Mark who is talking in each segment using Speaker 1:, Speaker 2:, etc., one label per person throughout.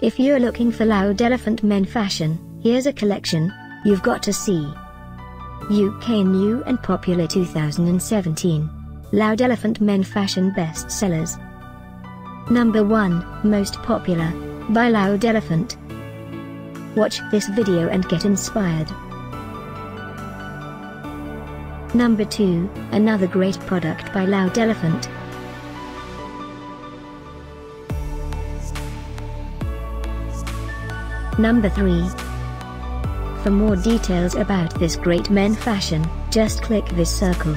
Speaker 1: If you're looking for Loudelephant men fashion, here's a collection you've got to see. UK new and popular 2017 Loudelephant men fashion bestsellers. Number 1, most popular, by Loudelephant. Watch this video and get inspired. Number 2, another great product by Loudelephant. Number 3. For more details about this great men fashion, just click this circle.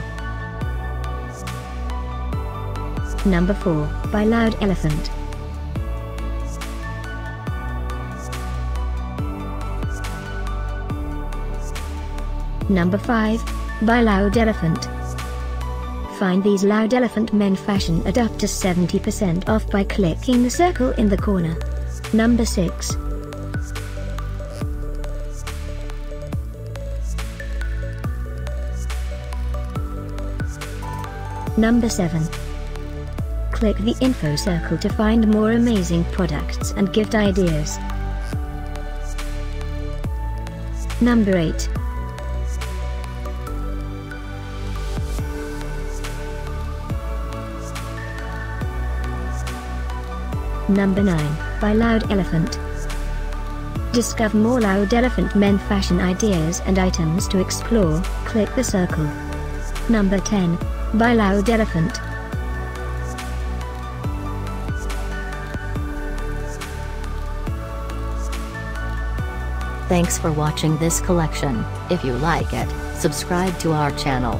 Speaker 1: Number 4, by Loudelephant. Number 5, by Loudelephant. Find these Loudelephant men fashion at up to 70% off by clicking the circle in the corner. Number 6. Number 7. Click the info circle to find more amazing products and gift ideas. Number 8. Number 9, by Loudelephant. Discover more Loudelephant men fashion ideas and items to explore, click the circle. Number 10, by Loudelephant.
Speaker 2: Thanks for watching this collection. If you like it, subscribe to our channel.